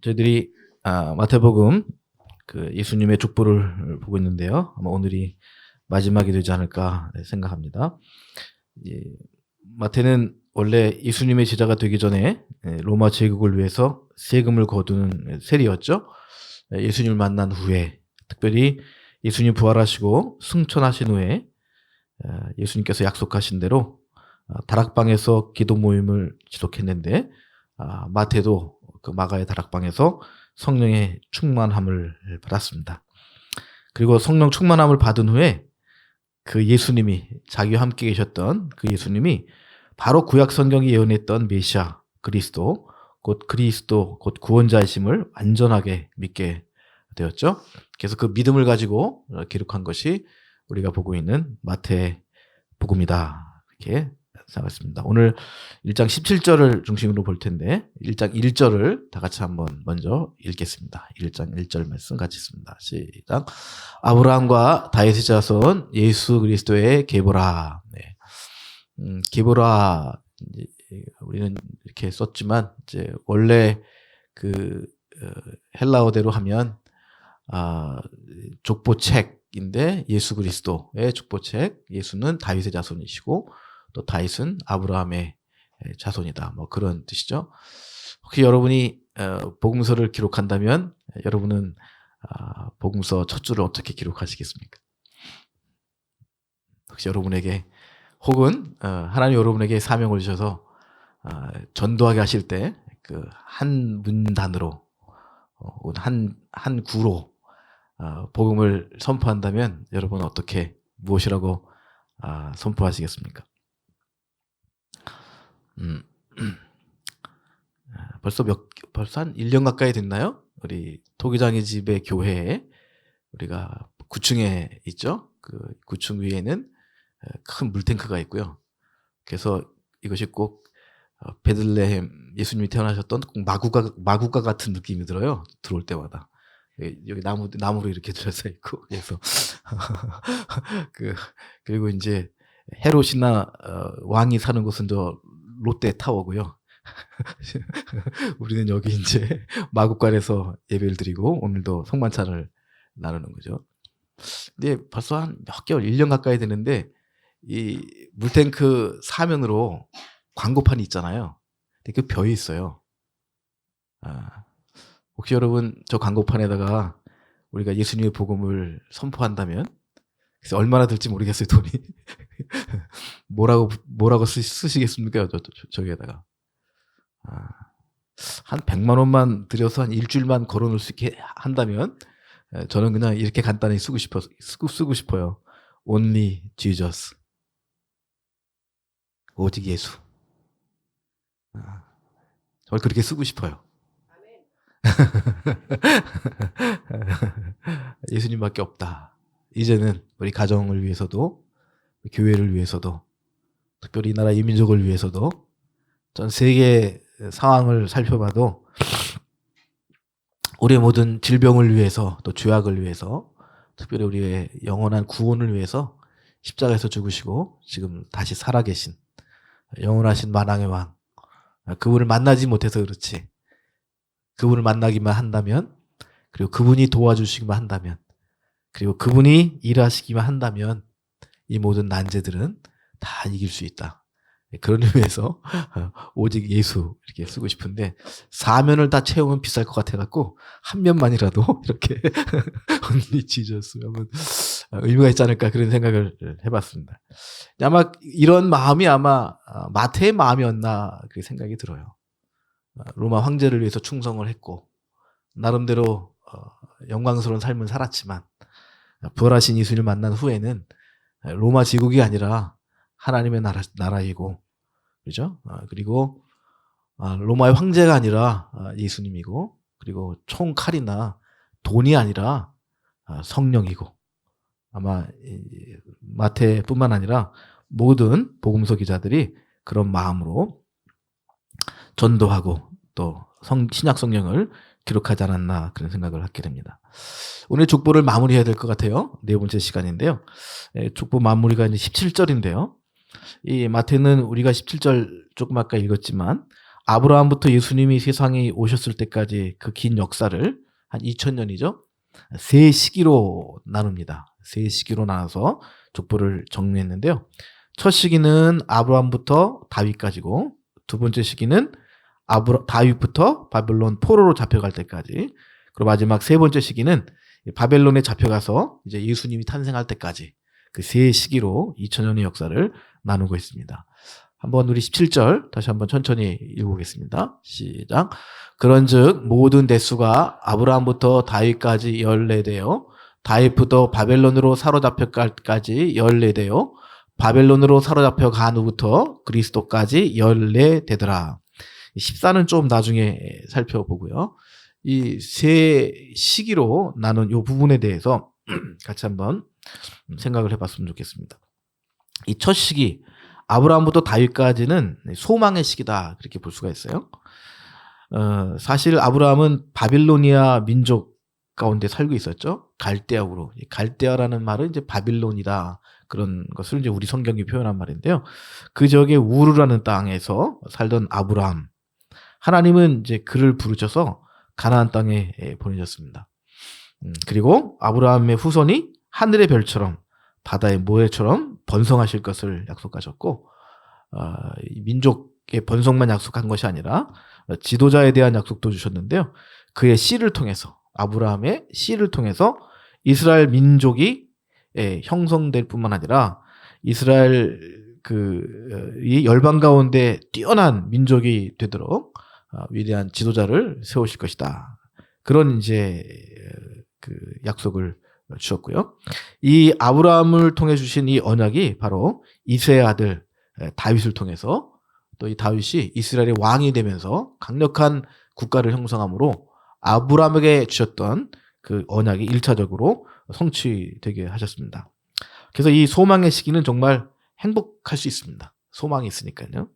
저희들이 마태복음 예수님의 족보를 보고 있는데요. 아마 오늘이 마지막이 되지 않을까 생각합니다. 마태는 원래 예수님의 제자가 되기 전에 로마 제국을 위해서 세금을 거두는 세리였죠. 예수님을 만난 후에, 특별히 예수님 부활하시고 승천하신 후에 예수님께서 약속하신 대로 다락방에서 기도 모임을 지속했는데, 마태도 그 마가의 다락방에서 성령의 충만함을 받았습니다. 그리고 성령 충만함을 받은 후에 그 예수님이, 자기와 함께 계셨던 그 예수님이 바로 구약 성경이 예언했던 메시아 그리스도, 곧 구원자이심을 완전하게 믿게 되었죠. 그래서 그 믿음을 가지고 기록한 것이 우리가 보고 있는 마태복음이다, 이렇게 생각했습니다. 오늘 1장 17절을 중심으로 볼 텐데 1장 1절을 다 같이 한번 먼저 읽겠습니다. 1장 1절 말씀 같이 읽습니다. 시작. 아브라함과 다윗의 자손 예수 그리스도의 계보라. 계보라, 우리는 이렇게 썼지만 이제 원래 헬라어대로 하면 족보책인데, 예수 그리스도의 족보책, 예수는 다윗의 자손이시고 또 다윗은 아브라함의 자손이다, 뭐 그런 뜻이죠. 혹시 여러분이 복음서를 기록한다면 여러분은 복음서 첫 줄을 어떻게 기록하시겠습니까? 혹시 여러분에게, 혹은 하나님 여러분에게 사명을 주셔서 전도하게 하실 때 그 한 문단으로, 한 구로 복음을 선포한다면 여러분은 어떻게, 무엇이라고 선포하시겠습니까? 벌써 한 1년 가까이 됐나요? 우리 토기장의 집의 교회에, 우리가 9층에 있죠? 그 9층 위에는 큰 물탱크가 있고요. 그래서 이것이 꼭 베들레헴, 예수님이 태어나셨던 꼭 마구가 같은 느낌이 들어요. 들어올 때마다. 여기 나무로 이렇게 들어서 있고, 그래서 그리고 이제 헤롯이나 왕이 사는 곳은 저 롯데타워고요. 우리는 여기 이제 마구간에서 예배를 드리고 오늘도 성만찬을 나누는 거죠. 근데 벌써 한 몇 개월, 1년 가까이 되는데 이 물탱크 사면으로 광고판이 있잖아요. 근데 그 벼에 있어요. 혹시 여러분 저 광고판에다가 우리가 예수님의 복음을 선포한다면, 그래서 얼마나 들지 모르겠어요, 돈이. 뭐라고 쓰시겠습니까? 저기에다가. 한 100만 원만 들여서 한 일주일만 걸어놓을 수 있게 한다면 저는 그냥 이렇게 간단히 쓰고 싶어요. Only Jesus. 오직 예수. 정말 그렇게 쓰고 싶어요. 예수님밖에 없다. 이제는 우리 가정을 위해서도, 교회를 위해서도, 특별히 이 나라 이민족을 위해서도, 전 세계 상황을 살펴봐도 우리의 모든 질병을 위해서, 또 죄악을 위해서, 특별히 우리의 영원한 구원을 위해서 십자가에서 죽으시고 지금 다시 살아계신 영원하신 만왕의 왕, 그분을 만나지 못해서 그렇지, 그분을 만나기만 한다면, 그리고 그분이 도와주시기만 한다면, 그리고 그분이 일하시기만 한다면 이 모든 난제들은 다 이길 수 있다. 그런 의미에서 오직 예수 이렇게 쓰고 싶은데, 사면을 다 채우면 비쌀 것 같아갖고 한 면만이라도 이렇게 Only Jesus 하면 의미가 있지 않을까, 그런 생각을 해봤습니다. 아마 이런 마음이 아마 마태의 마음이었나, 그 생각이 들어요. 로마 황제를 위해서 충성을 했고 나름대로 영광스러운 삶을 살았지만, 부활하신 예수님을 만난 후에는 로마 제국이 아니라 하나님의 나라이고, 그죠? 그리고 로마의 황제가 아니라 예수님이고, 그리고 총칼이나 돈이 아니라 성령이고, 아마 마태뿐만 아니라 모든 복음서 기자들이 그런 마음으로 전도하고 또 신약 성령을 기록하지 않았나 그런 생각을 하게 됩니다. 오늘 족보를 마무리해야 될 것 같아요. 네 번째 시간인데요. 족보 마무리가 이제 17절인데요. 이 마태는 우리가 17절 조금 아까 읽었지만 아브라함부터 예수님이 세상에 오셨을 때까지 그 긴 역사를 한 2000년이죠. 세 시기로 나눕니다. 세 시기로 나눠서 족보를 정리했는데요. 첫 시기는 아브라함부터 다윗까지고 두 번째 시기는 다윗부터 바벨론 포로로 잡혀갈 때까지, 그리고 마지막 세 번째 시기는 바벨론에 잡혀가서 이제 예수님이 탄생할 때까지 그 세 시기로 2000년의 역사를 나누고 있습니다. 한번 우리 17절 다시 한번 천천히 읽어보겠습니다. 시작. 그런즉 모든 대수가 아브라함부터 다윗까지 14대요 다윗부터 바벨론으로 사로잡혀갈까지 14대요 바벨론으로 사로잡혀간 후부터 그리스도까지 14대더라. 14는 좀 나중에 살펴보고요. 이 세 시기로 나눈 이 부분에 대해서 같이 한번 생각을 해봤으면 좋겠습니다. 이 첫 시기 아브라함부터 다윗까지는 소망의 시기다 그렇게 볼 수가 있어요. 사실 아브라함은 바빌로니아 민족 가운데 살고 있었죠. 갈대아우로. 갈대아라는 말은 이제 바빌론이다 그런 것을 이제 우리 성경이 표현한 말인데요. 그 지역의 우르라는 땅에서 살던 아브라함. 하나님은 이제 그를 부르셔서 가나안 땅에 보내셨습니다. 그리고 아브라함의 후손이 하늘의 별처럼 바다의 모래처럼 번성하실 것을 약속하셨고, 민족의 번성만 약속한 것이 아니라 지도자에 대한 약속도 주셨는데요. 그의 씨를 통해서, 아브라함의 씨를 통해서 이스라엘 민족이 형성될 뿐만 아니라 이스라엘 이 열방 가운데 뛰어난 민족이 되도록 위대한 지도자를 세우실 것이다. 그런 이제 그 약속을 주셨고요. 이 아브라함을 통해 주신 이 언약이 바로 이새의 아들 다윗을 통해서 또 이 다윗이 이스라엘의 왕이 되면서 강력한 국가를 형성함으로 아브라함에게 주셨던 그 언약이 1차적으로 성취되게 하셨습니다. 그래서 이 소망의 시기는 정말 행복할 수 있습니다. 소망이 있으니까요.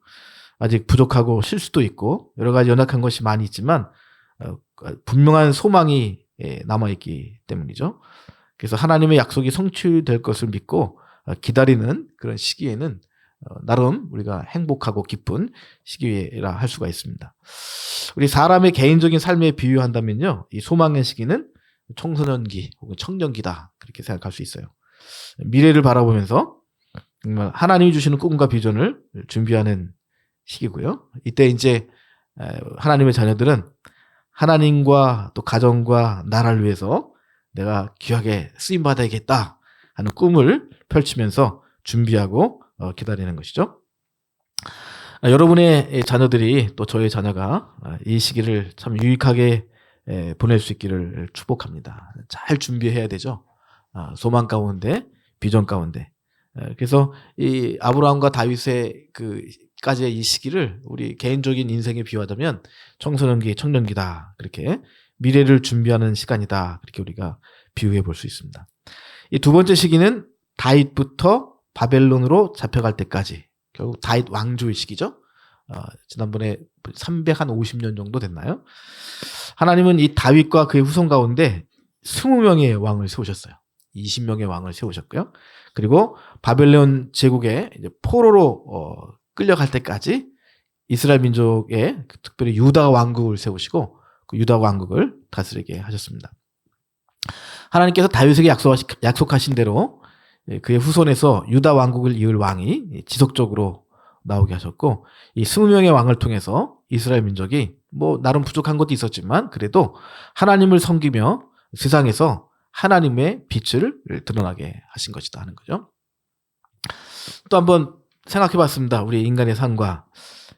아직 부족하고 실수도 있고 여러 가지 연약한 것이 많이 있지만 분명한 소망이 남아있기 때문이죠. 그래서 하나님의 약속이 성취될 것을 믿고 기다리는 그런 시기에는 나름 우리가 행복하고 기쁜 시기라 할 수가 있습니다. 우리 사람의 개인적인 삶에 비유한다면요, 이 소망의 시기는 청소년기 혹은 청년기다 그렇게 생각할 수 있어요. 미래를 바라보면서 정말 하나님이 주시는 꿈과 비전을 준비하는 시기고요. 이때 이제 하나님의 자녀들은 하나님과 또 가정과 나라를 위해서 내가 귀하게 쓰임받아야겠다 하는 꿈을 펼치면서 준비하고 기다리는 것이죠. 여러분의 자녀들이 또 저의 자녀가 이 시기를 참 유익하게 보낼 수 있기를 축복합니다. 잘 준비해야 되죠. 소망 가운데, 비전 가운데. 그래서 이 아브라함과 다윗의 까지의 이 시기를 우리 개인적인 인생에 비유하자면 청소년기, 청년기다. 그렇게 미래를 준비하는 시간이다. 그렇게 우리가 비유해 볼 수 있습니다. 이 두 번째 시기는 다윗부터 바벨론으로 잡혀갈 때까지, 결국 다윗 왕조의 시기죠. 지난번에 350년 정도 됐나요? 하나님은 이 다윗과 그의 후손 가운데 20명의 왕을 세우셨어요. 20명의 왕을 세우셨고요. 그리고 바벨론 제국에 이제 포로로 끌려갈 때까지 이스라엘 민족의 특별히 유다 왕국을 세우시고 그 유다 왕국을 다스리게 하셨습니다. 하나님께서 다윗에게 약속하신 대로 그의 후손에서 유다 왕국을 이을 왕이 지속적으로 나오게 하셨고, 이 20명의 왕을 통해서 이스라엘 민족이 뭐 나름 부족한 것도 있었지만 그래도 하나님을 섬기며 세상에서 하나님의 빛을 드러나게 하신 것이다 하는 거죠. 또 한번 생각해 봤습니다. 우리 인간의 삶과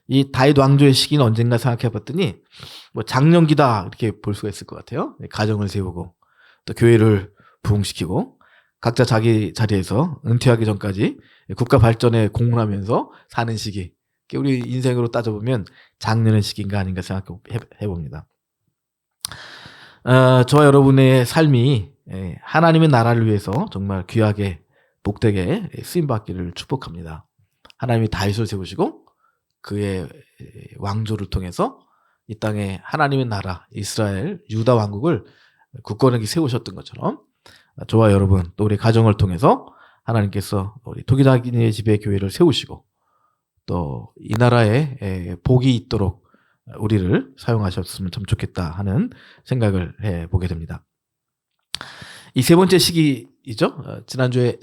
이 다윗 왕조의 시기는 언젠가 생각해 봤더니 뭐 장년기다 이렇게 볼 수가 있을 것 같아요. 가정을 세우고 또 교회를 부흥시키고 각자 자기 자리에서 은퇴하기 전까지 국가 발전에 공헌하면서 사는 시기. 우리 인생으로 따져보면 장년의 시기인가 아닌가 생각해 봅니다. 저와 여러분의 삶이 하나님의 나라를 위해서 정말 귀하게 복되게 쓰임받기를 축복합니다. 하나님이 다윗을 세우시고 그의 왕조를 통해서 이 땅에 하나님의 나라 이스라엘 유다 왕국을 굳건하게 세우셨던 것처럼 저와 여러분 또 우리 가정을 통해서 하나님께서 우리 토기장이의 집에 교회를 세우시고 또 이 나라에 복이 있도록 우리를 사용하셨으면 참 좋겠다 하는 생각을 해보게 됩니다. 이 세 번째 시기이죠.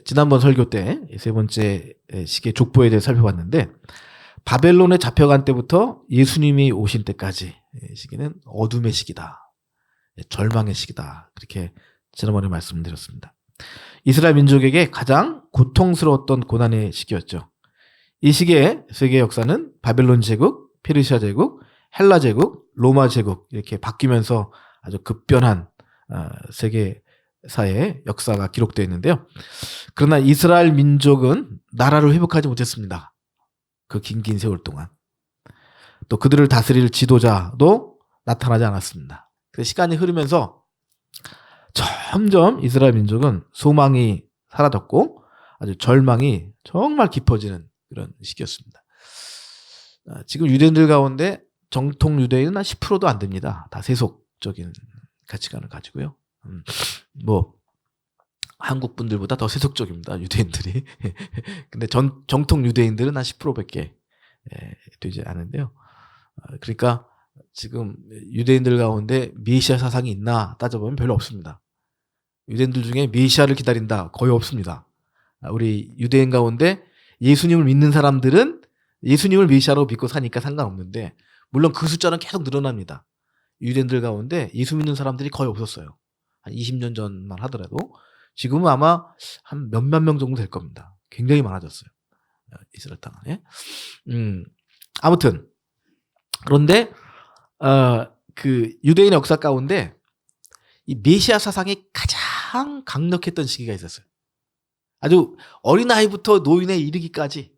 지난번 설교 때 세 번째 시기의 족보에 대해 살펴봤는데 바벨론에 잡혀간 때부터 예수님이 오신 때까지 시기는 어둠의 시기다. 절망의 시기다. 그렇게 지난번에 말씀드렸습니다. 이스라엘 민족에게 가장 고통스러웠던 고난의 시기였죠. 이 시기의 세계 역사는 바벨론 제국, 페르시아 제국, 헬라 제국, 로마 제국 이렇게 바뀌면서 아주 급변한 세계사의 역사가 기록되어 있는데요. 그러나 이스라엘 민족은 나라를 회복하지 못했습니다. 그 긴 세월 동안. 또 그들을 다스릴 지도자도 나타나지 않았습니다. 그 시간이 흐르면서 점점 이스라엘 민족은 소망이 사라졌고 아주 절망이 정말 깊어지는 그런 시기였습니다. 지금 유대인들 가운데 정통 유대인은 한 10%도 안 됩니다. 다 세속적인 가치관을 가지고요. 뭐 한국 분들보다 더 세속적입니다. 유대인들이. 근데 정통 유대인들은 한 10%밖에 되지 않은데요. 그러니까 지금 유대인들 가운데 메시아 사상이 있나 따져보면 별로 없습니다. 유대인들 중에 메시아를 기다린다 거의 없습니다. 우리 유대인 가운데 예수님을 믿는 사람들은 예수님을 메시아로 믿고 사니까 상관없는데 물론 그 숫자는 계속 늘어납니다. 유대인들 가운데 예수 믿는 사람들이 거의 없었어요. 한 20년 전만 하더라도 지금은 아마 한 몇만 명 정도 될 겁니다. 굉장히 많아졌어요. 이스라엘 땅에. 아무튼 그런데 그 유대인의 역사 가운데 이 메시아 사상이 가장 강력했던 시기가 있었어요. 아주 어린아이부터 노인에 이르기까지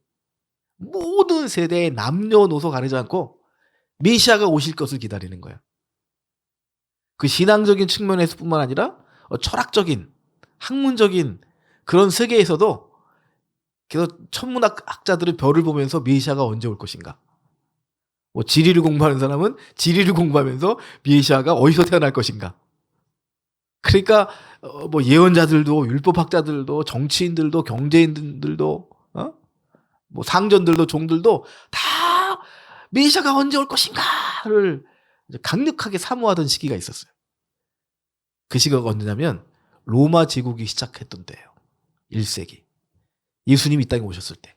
모든 세대의 남녀노소 가리지 않고 메시아가 오실 것을 기다리는 거예요. 그 신앙적인 측면에서 뿐만 아니라 철학적인 학문적인 그런 세계에서도 그래서 천문학자들은 별을 보면서 메시아가 언제 올 것인가. 뭐 지리를 공부하는 사람은 지리를 공부하면서 메시아가 어디서 태어날 것인가. 그러니까 뭐 예언자들도 율법학자들도 정치인들도 경제인들도 뭐 상전들도 종들도 다 메시아가 언제 올 것인가를 강력하게 사모하던 시기가 있었어요. 그 시기가 언제냐면 로마 제국이 시작했던 때예요. 1세기. 예수님이 이 땅에 오셨을 때.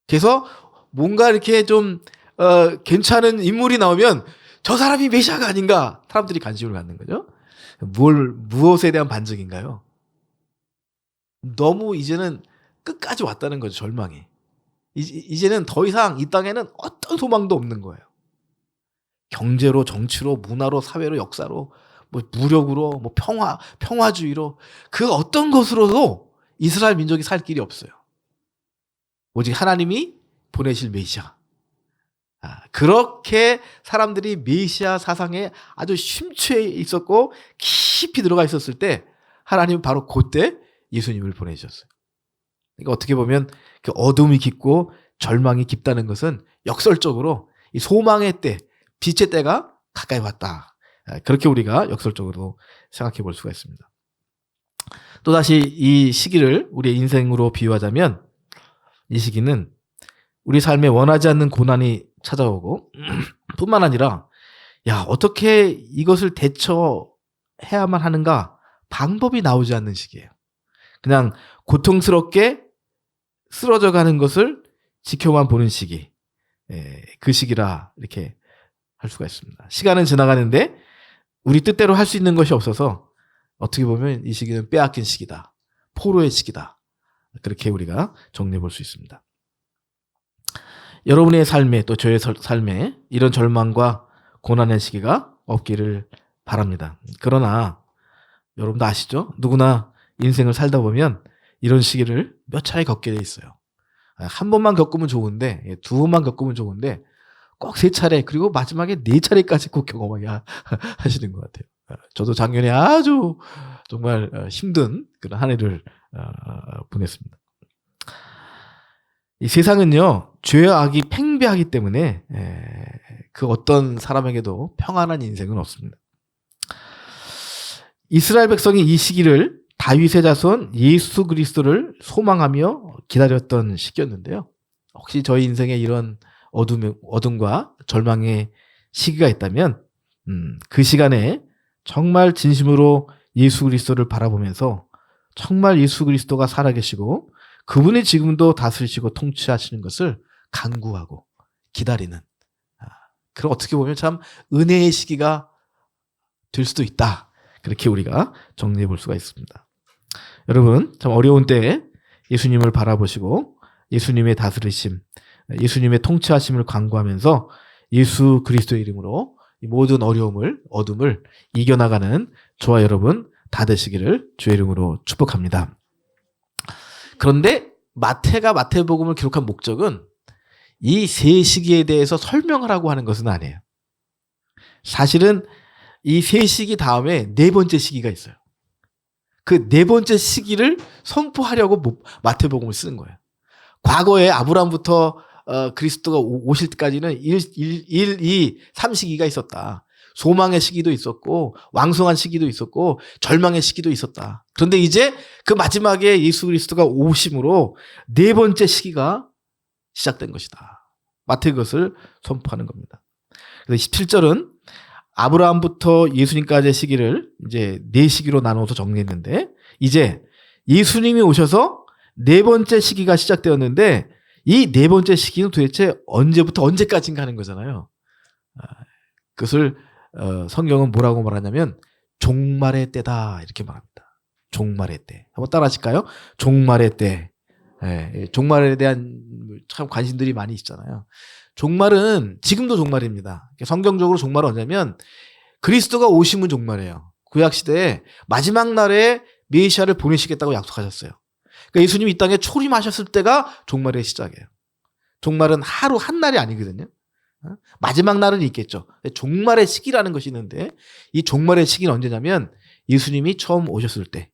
그래서 뭔가 이렇게 좀 괜찮은 인물이 나오면 저 사람이 메시아가 아닌가 사람들이 관심을 갖는 거죠. 무엇에 대한 반증인가요? 너무 이제는 끝까지 왔다는 거죠. 절망이. 이제는 더 이상 이 땅에는 어떤 소망도 없는 거예요. 경제로, 정치로, 문화로, 사회로, 역사로, 뭐 무력으로, 뭐 평화주의로 그 어떤 것으로도 이스라엘 민족이 살 길이 없어요. 오직 하나님이 보내실 메시아. 그렇게 사람들이 메시아 사상에 아주 심취해 있었고 깊이 들어가 있었을 때 하나님은 바로 그때 예수님을 보내주셨어요. 그러니까 어떻게 보면 그 어둠이 깊고 절망이 깊다는 것은 역설적으로 이 소망의 때, 빛의 때가 가까이 왔다. 그렇게 우리가 역설적으로 생각해 볼 수가 있습니다. 또다시 이 시기를 우리의 인생으로 비유하자면 이 시기는 우리 삶에 원하지 않는 고난이 찾아오고 뿐만 아니라 야 어떻게 이것을 대처해야만 하는가 방법이 나오지 않는 시기예요. 그냥 고통스럽게 쓰러져 가는 것을 지켜만 보는 시기. 그 시기라 이렇게 할 수가 있습니다. 시간은 지나가는데 우리 뜻대로 할 수 있는 것이 없어서 어떻게 보면 이 시기는 빼앗긴 시기다. 포로의 시기다. 그렇게 우리가 정리해 볼 수 있습니다. 여러분의 삶에 또 저의 삶에 이런 절망과 고난의 시기가 없기를 바랍니다. 그러나 여러분도 아시죠? 누구나 인생을 살다 보면 이런 시기를 몇 차례 겪게 돼 있어요. 한 번만 겪으면 좋은데 두 번만 겪으면 좋은데 꼭 세 차례 그리고 마지막에 네 차례까지 꼭 경험하게 하시는 것 같아요. 저도 작년에 아주 정말 힘든 그런 한 해를 보냈습니다. 이 세상은요 죄와 악이 팽배하기 때문에 그 어떤 사람에게도 평안한 인생은 없습니다. 이스라엘 백성이 이 시기를 다윗의 자손 예수 그리스도를 소망하며 기다렸던 시기였는데요. 혹시 저희 인생에 이런 어둠과 절망의 시기가 있다면 그 시간에 정말 진심으로 예수 그리스도를 바라보면서 정말 예수 그리스도가 살아계시고 그분이 지금도 다스리시고 통치하시는 것을 간구하고 기다리는, 그런 어떻게 보면 참 은혜의 시기가 될 수도 있다. 그렇게 우리가 정리해 볼 수가 있습니다. 여러분, 참 어려운 때에 예수님을 바라보시고 예수님의 다스리심, 예수님의 통치하심을 간구하면서 예수 그리스도의 이름으로 이 모든 어둠을 이겨나가는 저와 여러분 다 되시기를 주의 이름으로 축복합니다. 그런데 마태가 마태복음을 기록한 목적은 이 세 시기에 대해서 설명을 하고 하는 것은 아니에요. 사실은 이 세 시기 다음에 네 번째 시기가 있어요. 그 네 번째 시기를 선포하려고 마태복음을 쓰는 거예요. 과거에 아브라함부터 그리스도가 오실 때까지는 1, 2, 3시기가 있었다. 소망의 시기도 있었고 왕성한 시기도 있었고 절망의 시기도 있었다. 그런데 이제 그 마지막에 예수 그리스도가 오심으로 네 번째 시기가 시작된 것이다. 마태 그것을 선포하는 겁니다. 그래서 17절은 아브라함부터 예수님까지의 시기를 이제 네 시기로 나눠서 정리했는데, 이제 예수님이 오셔서 네 번째 시기가 시작되었는데 이 네 번째 시기는 도대체 언제부터 언제까지인가 하는 거잖아요. 그것을 성경은 뭐라고 말하냐면 종말의 때다 이렇게 말합니다. 종말의 때. 한번 따라 하실까요? 종말의 때. 종말에 대한 참 관심들이 많이 있잖아요. 종말은 지금도 종말입니다. 성경적으로 종말은 언제냐면 그리스도가 오시면 종말이에요. 구약시대에 마지막 날에 메시아를 보내시겠다고 약속하셨어요. 그러니까 예수님이 이 땅에 초림하셨을 때가 종말의 시작이에요. 종말은 하루 한 날이 아니거든요. 마지막 날은 있겠죠. 종말의 시기라는 것이 있는데 이 종말의 시기는 언제냐면 예수님이 처음 오셨을 때,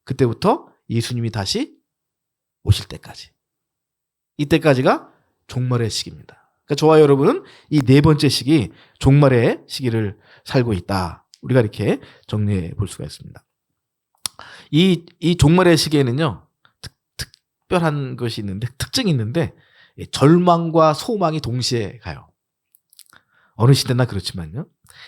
그때부터 예수님이 다시 오실 때까지, 이때까지가 종말의 시기입니다. 그러니까 저와 여러분은 이 네 번째 시기, 종말의 시기를 살고 있다. 우리가 이렇게 정리해 볼 수가 있습니다. 이 종말의 시기에는요, 특별한 것이 있는데, 특징이 있는데, 절망과 소망이 동시에 가요. 어느 시대나 그렇지만요.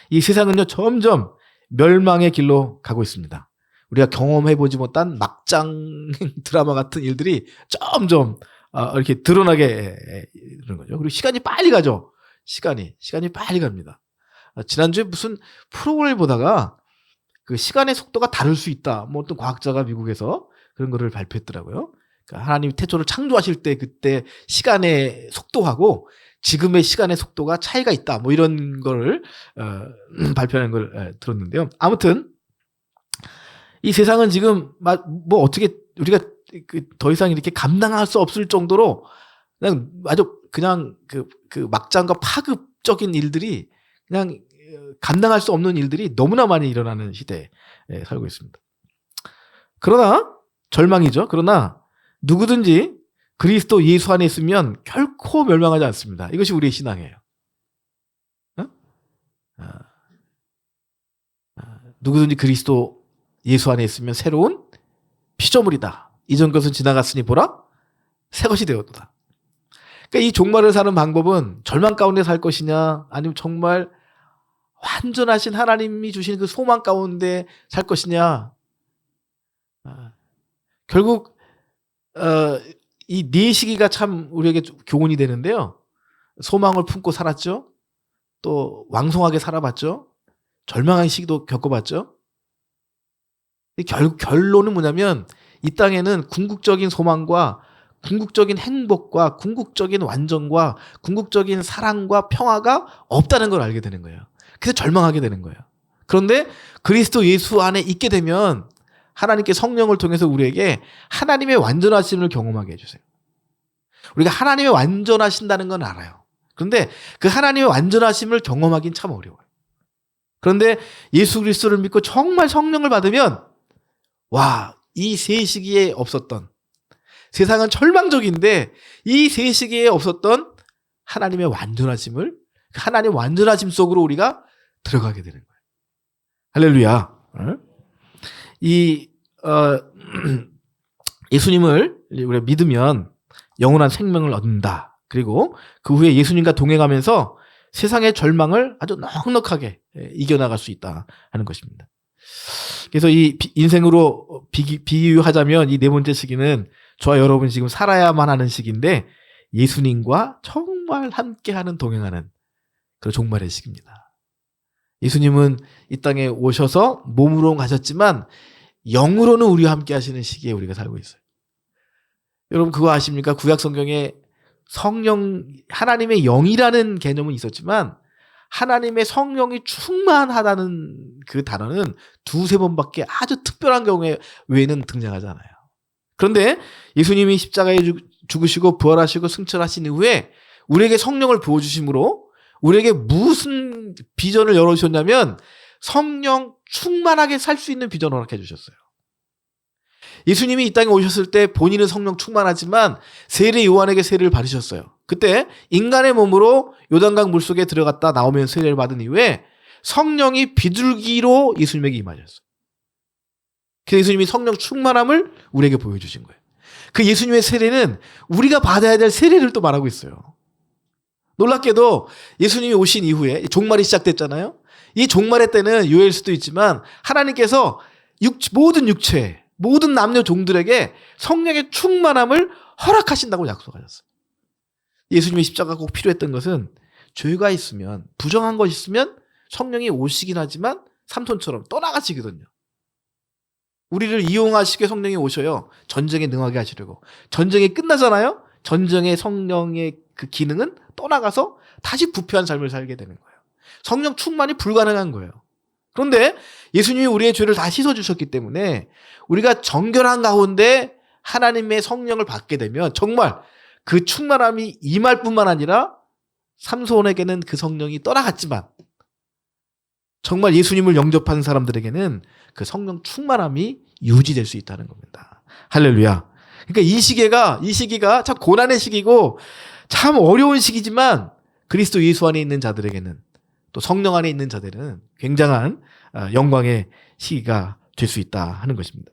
이 세상은요, 점점 멸망의 길로 가고 있습니다. 우리가 경험해보지 못한 막장 드라마 같은 일들이 점점 이렇게 드러나게 되는 거죠. 그리고 시간이 빨리 가죠. 시간이 빨리 갑니다. 지난주에 무슨 프로그램을 보다가 그 시간의 속도가 다를 수 있다. 뭐 어떤 과학자가 미국에서 그런 거를 발표했더라고요. 그러니까 하나님이 태초를 창조하실 때 그때 시간의 속도하고 지금의 시간의 속도가 차이가 있다. 뭐 이런 거를 발표하는 걸 들었는데요. 아무튼 이 세상은 지금 뭐 어떻게 우리가 더 이상 이렇게 감당할 수 없을 정도로 그냥 아주 그냥 그 막장과 파급적인 일들이 그냥 감당할 수 없는 일들이 너무나 많이 일어나는 시대에 살고 있습니다. 그러나 절망이죠. 그러나 누구든지 그리스도 예수 안에 있으면 결코 멸망하지 않습니다. 이것이 우리의 신앙이에요. 누구든지 그리스도 예수 안에 있으면 새로운 피조물이다. 이전 것은 지나갔으니 보라 새 것이 되었도다. 그러니까 이 종말을 사는 방법은 절망 가운데 살 것이냐, 아니면 정말 완전하신 하나님이 주신 그 소망 가운데 살 것이냐. 결국 이 네 시기가 참 우리에게 교훈이 되는데요. 소망을 품고 살았죠. 또 왕성하게 살아봤죠. 절망의 시기도 겪어봤죠. 결론은 뭐냐면 이 땅에는 궁극적인 소망과 궁극적인 행복과 궁극적인 완전과 궁극적인 사랑과 평화가 없다는 걸 알게 되는 거예요. 그래서 절망하게 되는 거예요. 그런데 그리스도 예수 안에 있게 되면 하나님께 성령을 통해서 우리에게 하나님의 완전하심을 경험하게 해주세요. 우리가 하나님의 완전하신다는 건 알아요. 그런데 그 하나님의 완전하심을 경험하기는 참 어려워요. 그런데 예수 그리스도를 믿고 정말 성령을 받으면 와, 이 세 시기에 없었던, 세상은 절망적인데 이 세 시기에 없었던 하나님의 완전하심을 하나님 완전하심 속으로 우리가 들어가게 되는 거예요. 할렐루야. 예수님을 우리가 믿으면 영원한 생명을 얻는다. 그리고 그 후에 예수님과 동행하면서 세상의 절망을 아주 넉넉하게 이겨나갈 수 있다 하는 것입니다. 그래서 이 인생으로 비유하자면 이 네 번째 시기는 저와 여러분 지금 살아야만 하는 시기인데 예수님과 정말 함께하는 동행하는 그런 종말의 시기입니다. 예수님은 이 땅에 오셔서 몸으로 가셨지만 영으로는 우리와 함께 하시는 시기에 우리가 살고 있어요. 여러분 그거 아십니까? 구약 성경에 성령, 하나님의 영이라는 개념은 있었지만 하나님의 성령이 충만하다는 그 단어는 두세 번밖에 아주 특별한 경우에 외에는 등장하지 않아요. 그런데 예수님이 십자가에 죽으시고 부활하시고 승천하신 이후에 우리에게 성령을 부어주심으로 우리에게 무슨 비전을 열어주셨냐면 성령 충만하게 살 수 있는 비전을 허락해 주셨어요. 예수님이 이 땅에 오셨을 때 본인은 성령 충만하지만 세례 요한에게 세례를 받으셨어요. 그때 인간의 몸으로 요단강 물속에 들어갔다 나오면 세례를 받은 이후에 성령이 비둘기로 예수님에게 임하셨어요. 그래서 예수님이 성령 충만함을 우리에게 보여주신 거예요. 그 예수님의 세례는 우리가 받아야 될 세례를 또 말하고 있어요. 놀랍게도 예수님이 오신 이후에 종말이 시작됐잖아요. 이 종말의 때는 요일 수도 있지만 하나님께서 모든 육체, 모든 남녀 종들에게 성령의 충만함을 허락하신다고 약속하셨어요. 예수님의 십자가가 꼭 필요했던 것은 죄가 있으면, 부정한 것이 있으면 성령이 오시긴 하지만 삼손처럼 떠나가시거든요. 우리를 이용하시게 성령이 오셔요. 전쟁에 능하게 하시려고. 전쟁이 끝나잖아요. 전쟁의 성령의 그 기능은 떠나가서 다시 부패한 삶을 살게 되는 거예요. 성령 충만이 불가능한 거예요. 그런데 예수님이 우리의 죄를 다 씻어주셨기 때문에 우리가 정결한 가운데 하나님의 성령을 받게 되면 정말 그 충만함이 임할 뿐만 아니라 삼손에게는 그 성령이 떠나갔지만 정말 예수님을 영접하는 사람들에게는 그 성령 충만함이 유지될 수 있다는 겁니다. 할렐루야. 그러니까 이 시기가 참 고난의 시기고 참 어려운 시기지만 그리스도 예수 안에 있는 자들에게는 또 성령 안에 있는 자들은 굉장한 영광의 시기가 될 수 있다 하는 것입니다.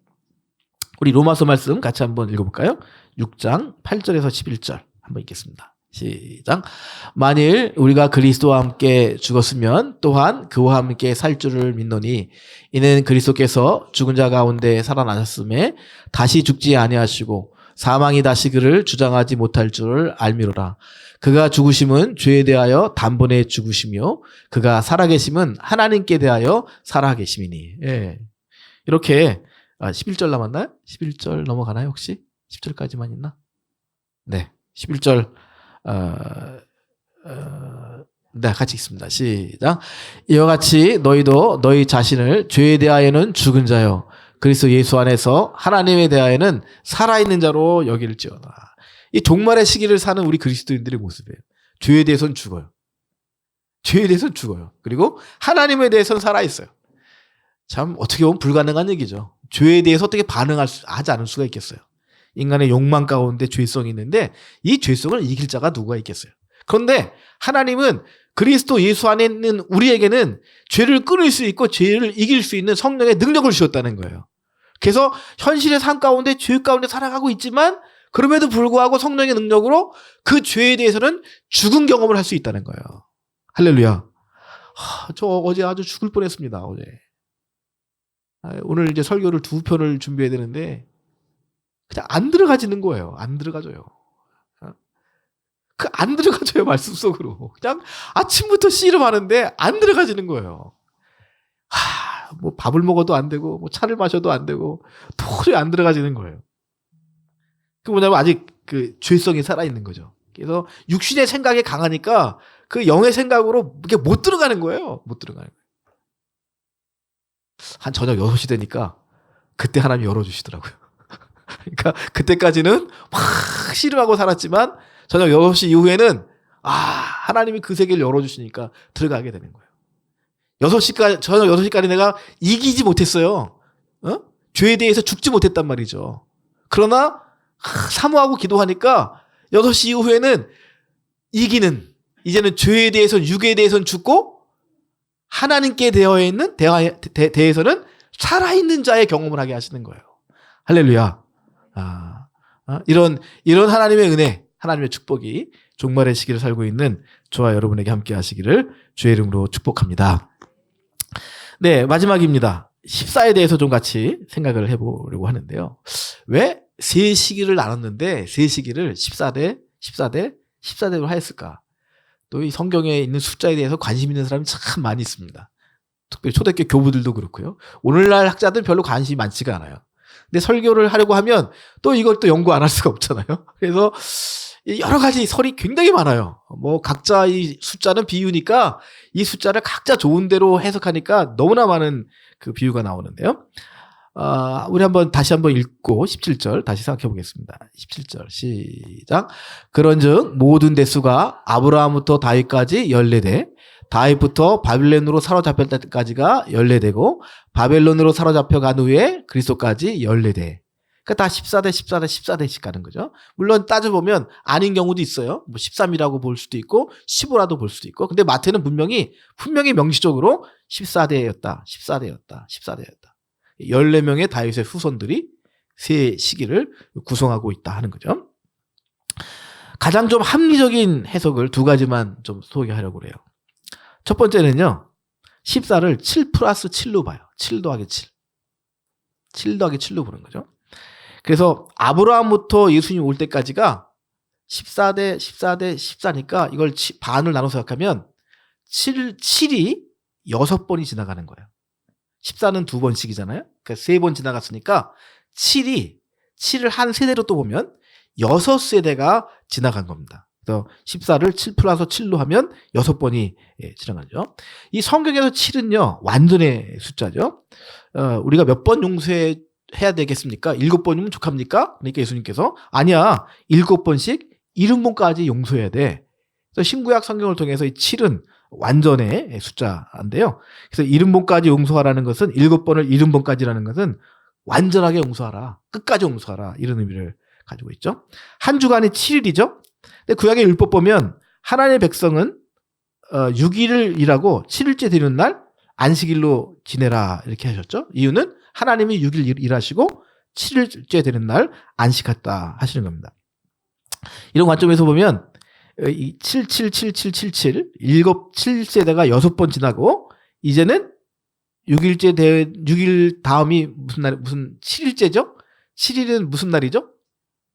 우리 로마서 말씀 같이 한번 읽어볼까요? 6장 8절에서 11절 한번 읽겠습니다. 시작. 만일 우리가 그리스도와 함께 죽었으면 또한 그와 함께 살 줄을 믿노니 이는 그리스도께서 죽은 자 가운데 살아나셨음에 다시 죽지 아니하시고 사망이 다시 그를 주장하지 못할 줄을 알미로라. 그가 죽으심은 죄에 대하여 단번에 죽으시며 그가 살아계심은 하나님께 대하여 살아계심이니. 예. 이렇게 11절 남았나요? 11절 넘어가나요 혹시? 10절까지만 있나? 네. 11절 네, 같이 읽습니다. 시작. 이와 같이 너희도 너희 자신을 죄에 대하여는 죽은 자요 그리스도 예수 안에서 하나님에 대하여는 살아있는 자로 여길지어다. 이 종말의 시기를 사는 우리 그리스도인들의 모습이에요. 죄에 대해서는 죽어요. 죄에 대해서는 죽어요. 그리고 하나님에 대해서는 살아있어요. 참 어떻게 보면 불가능한 얘기죠. 죄에 대해서 어떻게 하지 않을 수가 있겠어요. 인간의 욕망 가운데 죄성이 있는데 이 죄성을 이길 자가 누가 있겠어요. 그런데 하나님은 그리스도 예수 안에 있는 우리에게는 죄를 끊을 수 있고 죄를 이길 수 있는 성령의 능력을 주셨다는 거예요. 그래서 현실의 삶 가운데 죄 가운데 살아가고 있지만 그럼에도 불구하고 성령의 능력으로 그 죄에 대해서는 죽은 경험을 할 수 있다는 거예요. 할렐루야. 저 어제 아주 죽을 뻔했습니다. 어제. 오늘 이제 설교를 2편을 준비해야 되는데 그냥 안 들어가지는 거예요. 안 들어가져요. 안 들어가져요. 말씀 속으로. 그냥 아침부터 씨름하는데 안 들어가지는 거예요. 뭐 밥을 먹어도 안 되고 뭐 차를 마셔도 안 되고 도저히 안 들어가지는 거예요. 그 뭐냐면 아직 그 죄성이 살아있는 거죠. 그래서 육신의 생각이 강하니까 그 영의 생각으로 이게 못 들어가는 거예요. 못 들어가는 거예요. 한 저녁 6시 되니까 그때 하나님이 열어주시더라고요. 그러니까 그때까지는 막 씨름하고 살았지만 저녁 6시 이후에는 하나님이 그 세계를 열어주시니까 들어가게 되는 거예요. 저녁 6시까지 내가 이기지 못했어요. 죄에 대해서 죽지 못했단 말이죠. 그러나 사모하고 기도하니까 6시 이후에는 이기는 이제는 죄에 대해서 육에 대해서는 죽고 하나님께 대해서는 살아있는 자의 경험을 하게 하시는 거예요. 할렐루야. 이런 하나님의 은혜, 하나님의 축복이 종말의 시기를 살고 있는 저와 여러분에게 함께 하시기를 주의 이름으로 축복합니다. 네, 마지막입니다. 14에 대해서 좀 같이 생각을 해보려고 하는데요. 왜 세 시기를 나눴는데 세 시기를 14대로 하였을까? 또 이 성경에 있는 숫자에 대해서 관심 있는 사람이 참 많이 있습니다. 특별히 초대교 교부들도 그렇고요. 오늘날 학자들은 별로 관심이 많지가 않아요. 근데 설교를 하려고 하면 또 이걸 또 연구 안 할 수가 없잖아요. 그래서 여러 가지 설이 굉장히 많아요. 뭐 각자 이 숫자는 비유니까 이 숫자를 각자 좋은 대로 해석하니까 너무나 많은 그 비유가 나오는데요. 우리 다시 한번 읽고 17절 다시 생각해 보겠습니다. 17절 시작. 그런즉 모든 대수가 아브라함부터 다윗까지 14대, 다윗부터 바벨론으로 사로잡힐 때까지가 14대고 바벨론으로 사로잡혀간 후에 그리스도까지 14대. 그러니까 다 14대씩 가는 거죠. 물론 따져보면 아닌 경우도 있어요. 뭐 13이라고 볼 수도 있고 15라도 볼 수도 있고. 근데 마태는 분명히 명시적으로 14대였다. 14명의 다윗의 후손들이 세 시기를 구성하고 있다 하는 거죠. 가장 좀 합리적인 해석을 두 가지만 좀 소개하려고 그래요. 첫 번째는요. 14를 7 플러스 7로 봐요. 7 더하기 7. 7 더하기 7로 보는 거죠. 그래서 아브라함부터 예수님 올 때까지가 14니까 이걸 반을 나눠서 생각하면 7이 6번이 지나가는 거예요. 14는 2번씩이잖아요. 그러니까 3번 지나갔으니까 7을 한 세대로 또 보면 6세대가 지나간 겁니다. 그래서 14를 7 플러스 7로 하면 6번이 지나가죠. 이 성경에서 7은요. 완전의 숫자죠. 우리가 몇 번 용서해야 되겠습니까? 7번이면 족합니까? 그러니까 예수님께서 아니야. 7번씩 70번까지 용서해야 돼. 그래서 신구약 성경을 통해서 이 7은 완전의 숫자인데요. 그래서 70번까지 용서하라는 것은 7번을 70번까지라는 것은 완전하게 용서하라. 끝까지 용서하라. 이런 의미를 가지고 있죠. 한 주간이 7일이죠. 근데 구약의 율법 보면 하나님의 백성은 6일을 일하고 7일째 되는 날 안식일로 지내라 이렇게 하셨죠. 이유는 하나님이 6일 일하시고 7일째 되는 날 안식했다 하시는 겁니다. 이런 관점에서 보면 이 77777 7세대가 6번 지나고 이제는 6일 다음이 무슨 7일째죠? 7일은 무슨 날이죠?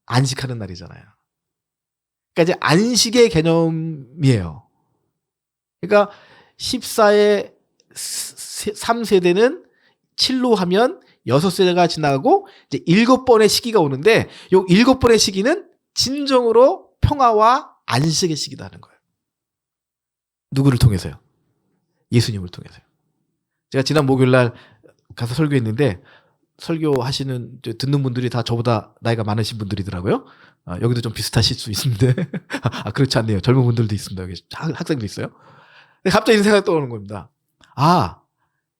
안식하는 날이잖아요. 그러니까 이제 안식의 개념이에요. 그러니까 14의 3세대는 7로 하면 6세대가 지나가고 이제 7번의 시기가 오는데 이 7번의 시기는 진정으로 평화와 안식의 시기다 하는 거예요. 누구를 통해서요? 예수님을 통해서요. 제가 지난 목요일 날 가서 설교했는데 설교하시는 듣는 분들이 다 저보다 나이가 많으신 분들이더라고요. 여기도 좀 비슷하실 수 있는데 그렇지 않네요. 젊은 분들도 있습니다. 여기 학생도 있어요. 근데 갑자기 이런 생각이 떠오르는 겁니다.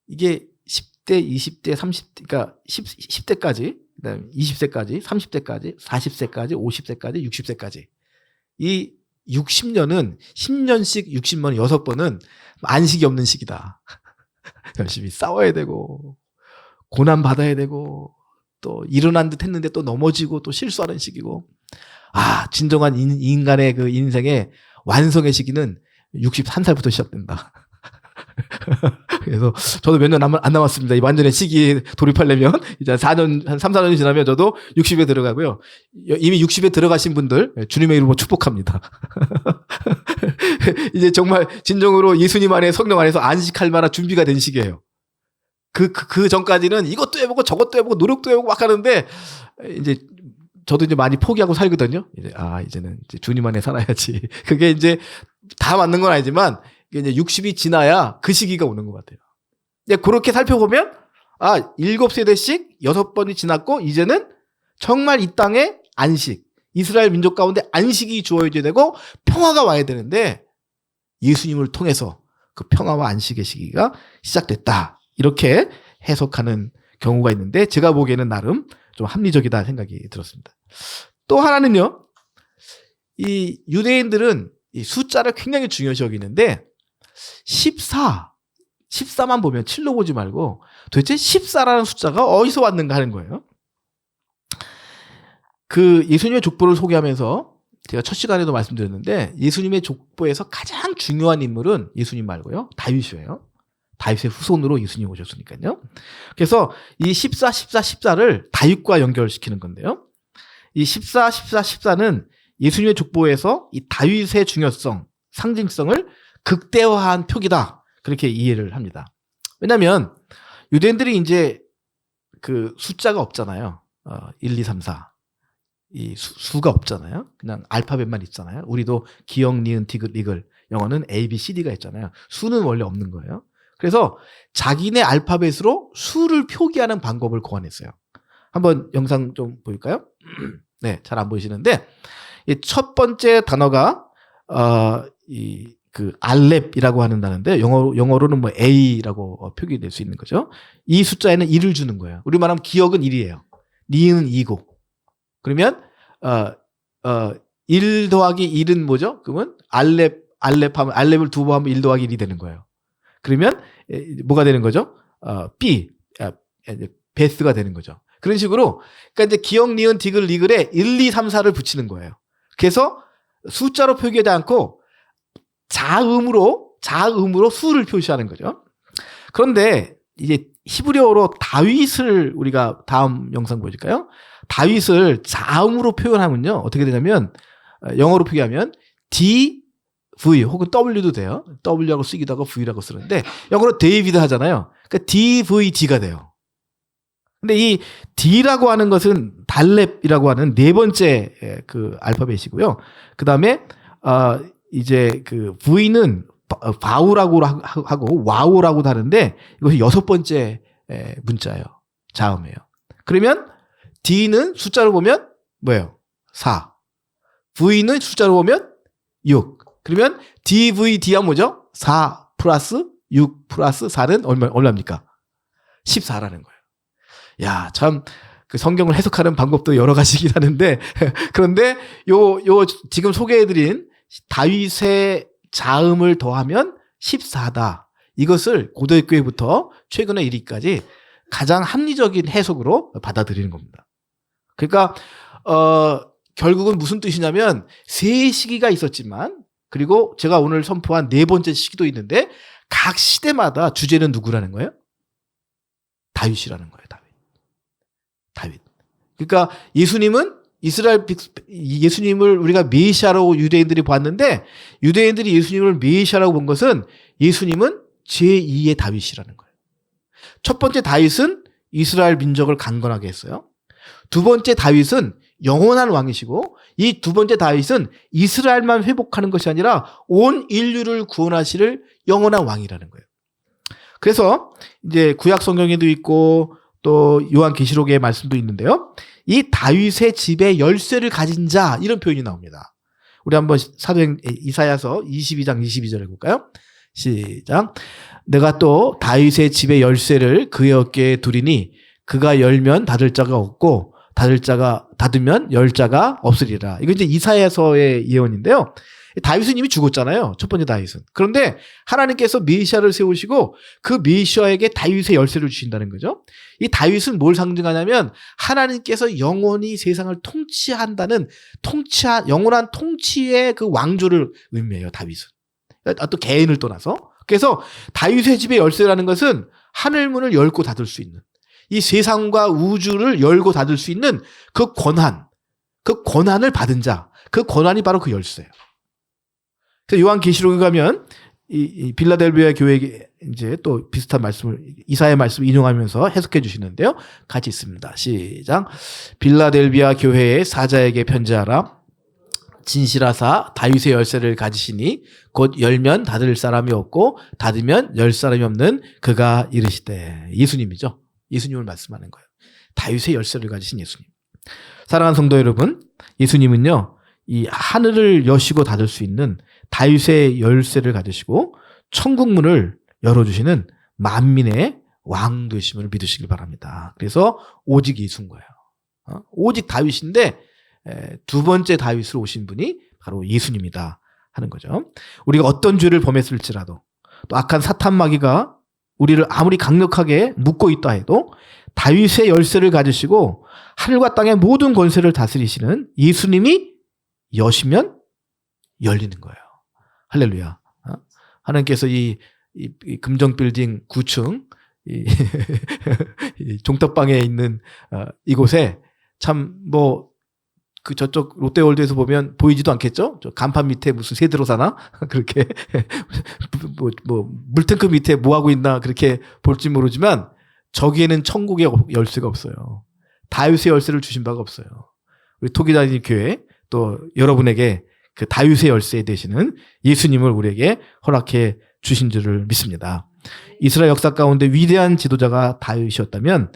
이게 10대, 20대, 30대, 그러니까 10대까지, 그다음에 20세까지, 30대까지, 40세까지, 50세까지, 60세까지. 이 60년은 10년씩 60번 6번은 안식이 없는 시기다. 열심히 싸워야 되고 고난 받아야 되고 또 일어난 듯 했는데 또 넘어지고 또 실수하는 시기고 진정한 인간의 그 인생의 완성의 시기는 61살부터 시작된다. 그래서 저도 몇 년 안 남았습니다. 이 완전의 시기에 돌입하려면 이제 한 3-4년 지나면 저도 60에 들어가고요. 이미 60에 들어가신 분들 주님의 이름으로 축복합니다. 이제 정말 진정으로 예수님 안에 성령 안에서 안식할 만한 준비가 된 시기예요. 그 전까지는 이것도 해보고 저것도 해보고 노력도 해보고 막 하는데 이제 저도 이제 많이 포기하고 살거든요. 이제는 이제 주님 안에 살아야지. 그게 이제 다 맞는 건 아니지만 이제 60이 지나야 그 시기가 오는 것 같아요. 그렇게 살펴보면 7세대씩 6번이 지났고 이제는 정말 이 땅에 안식, 이스라엘 민족 가운데 안식이 주어져야 되고 평화가 와야 되는데 예수님을 통해서 그 평화와 안식의 시기가 시작됐다. 이렇게 해석하는 경우가 있는데 제가 보기에는 나름 좀 합리적이다 생각이 들었습니다. 또 하나는요. 이 유대인들은 이 숫자를 굉장히 중요시 여기는데 14만 보면 7로 보지 말고 도대체 14라는 숫자가 어디서 왔는가 하는 거예요. 그 예수님의 족보를 소개하면서 제가 첫 시간에도 말씀드렸는데 예수님의 족보에서 가장 중요한 인물은 예수님 말고요. 다윗이에요. 다윗의 후손으로 예수님 오셨으니까요. 그래서 이 14를 다윗과 연결시키는 건데요. 이 14는 예수님의 족보에서 이 다윗의 중요성, 상징성을 극대화한 표기다. 그렇게 이해를 합니다. 왜냐하면 유대인들이 이제 그 숫자가 없잖아요. 1, 2, 3, 4. 이 수가 없잖아요. 그냥 알파벳만 있잖아요. 우리도 기역, 니은, 디귿, 리글. 영어는 A, B, C, D가 있잖아요. 수는 원래 없는 거예요. 그래서 자기네 알파벳으로 수를 표기하는 방법을 고안했어요. 한번 영상 좀 보일까요? 네, 잘 안 보이시는데 이 첫 번째 단어가 그 알렙이라고 하는 단어인데 영어로는 뭐 A라고 표기될 수 있는 거죠. 이 숫자에는 1을 주는 거예요. 우리 말하면 기역은 1이에요. 니은은 2고. 그러면 1 더하기 1은 뭐죠? 그러면 알렙을 두 번 하면 1 더하기 1이 되는 거예요. 그러면 뭐가 되는 거죠? B, 베스가 되는 거죠. 그런 식으로 그러니까 이제 기역, 니은, 디귿, 리글에 1, 2, 3, 4를 붙이는 거예요. 그래서 숫자로 표기하지 않고 자음으로 수를 표시하는 거죠. 그런데 이제 히브리어로 다윗을 우리가 다음 영상 보여줄까요? 다윗을 자음으로 표현하면요. 어떻게 되냐면 영어로 표기하면 DV 혹은 W도 돼요. W라고 쓰기도 하고 V라고 쓰는데 영어로 데이비드 하잖아요. 그러니까 DVD가 돼요. 근데 이 D라고 하는 것은 달렙이라고 하는 네 번째 그 알파벳이고요. 그 다음에 이제 그 V는 바우라고 하고 와우라고도 하는데 이것이 여섯 번째 문자예요. 자음이에요. 그러면 D는 숫자로 보면 뭐예요? 4. V는 숫자로 보면 6. 그러면 DVD가 뭐죠? 4 플러스 6 플러스 4는 얼마입니까? 14라는 거예요. 야, 참, 그 성경을 해석하는 방법도 여러 가지긴 하는데, 그런데 요 지금 소개해드린 다윗의 자음을 더하면 14다. 이것을 고대교회부터 최근에 이르기까지 가장 합리적인 해석으로 받아들이는 겁니다. 그러니까, 결국은 무슨 뜻이냐면, 세 시기가 있었지만, 그리고 제가 오늘 선포한 네 번째 시기도 있는데, 각 시대마다 주제는 누구라는 거예요? 다윗이라는 거예요, 다윗. 그러니까 예수님을 우리가 메시아로 유대인들이 봤는데 유대인들이 예수님을 메시아라고 본 것은 예수님은 제2의 다윗이라는 거예요. 첫 번째 다윗은 이스라엘 민족을 강건하게 했어요. 두 번째 다윗은 영원한 왕이시고 이 두 번째 다윗은 이스라엘만 회복하는 것이 아니라 온 인류를 구원하실 영원한 왕이라는 거예요. 그래서 이제 구약 성경에도 있고 또 요한계시록의 말씀도 있는데요. 이 다윗의 집에 열쇠를 가진 자 이런 표현이 나옵니다. 우리 한번 사도행 이사야서 22장 22절을 볼까요? 시작. 내가 또 다윗의 집의 열쇠를 그의 어깨에 두리니 그가 열면 닫을 자가 없고 닫으면 열 자가 없으리라. 이거 이제 이사야서의 예언인데요. 다윗은 이미 죽었잖아요. 첫 번째 다윗은. 그런데 하나님께서 메시아를 세우시고 그 메시아에게 다윗의 열쇠를 주신다는 거죠. 이 다윗은 뭘 상징하냐면 하나님께서 영원히 세상을 통치한다는 영원한 통치의 그 왕조를 의미해요. 다윗은. 또 개인을 떠나서. 그래서 다윗의 집의 열쇠라는 것은 하늘문을 열고 닫을 수 있는 이 세상과 우주를 열고 닫을 수 있는 그 권한을 받은 자, 그 권한이 바로 그 열쇠예요. 그래서 요한계시록에 가면 이 빌라델비아 교회에 이제 또 비슷한 말씀을 이사야 말씀을 인용하면서 해석해 주시는데요. 같이 있습니다. 시작. 빌라델비아 교회의 사자에게 편지하라. 진실하사 다윗의 열쇠를 가지시니 곧 열면 닫을 사람이 없고 닫으면 열 사람이 없는 그가 이르시되. 예수님이죠. 예수님을 말씀하는 거예요. 다윗의 열쇠를 가지신 예수님. 사랑하는 성도 여러분, 예수님은요. 이 하늘을 여시고 닫을 수 있는 다윗의 열쇠를 가지시고 천국문을 열어주시는 만민의 왕 되심을 믿으시길 바랍니다. 그래서 오직 예수인 거예요. 오직 다윗인데 두 번째 다윗으로 오신 분이 바로 예수님이다 하는 거죠. 우리가 어떤 죄를 범했을지라도 또 악한 사탄 마귀가 우리를 아무리 강력하게 묶고 있다 해도 다윗의 열쇠를 가지시고 하늘과 땅의 모든 권세를 다스리시는 예수님이 여시면 열리는 거예요. 할렐루야. 하나님께서 이 금정 빌딩 9층 이 종탑방에 있는 이곳에 참 그 저쪽 롯데월드에서 보면 보이지도 않겠죠? 저 간판 밑에 무슨 새 들어사나? 그렇게 물탱크 밑에 뭐 하고 있나 그렇게 볼지 모르지만 저기에는 천국의 열쇠가 없어요. 다윗의 열쇠를 주신 바가 없어요. 우리 토기다니 교회 또 여러분에게 그 다윗의 열쇠 되시는 예수님을 우리에게 허락해 주신 줄을 믿습니다. 이스라엘 역사 가운데 위대한 지도자가 다윗이었다면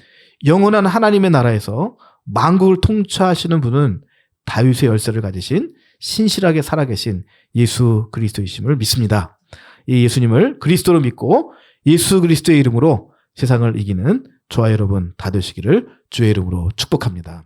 영원한 하나님의 나라에서 만국을 통치하시는 분은 다윗의 열쇠를 가지신 신실하게 살아계신 예수 그리스도이심을 믿습니다. 이 예수님을 그리스도로 믿고 예수 그리스도의 이름으로 세상을 이기는 저와 여러분 다 되시기를 주의 이름으로 축복합니다.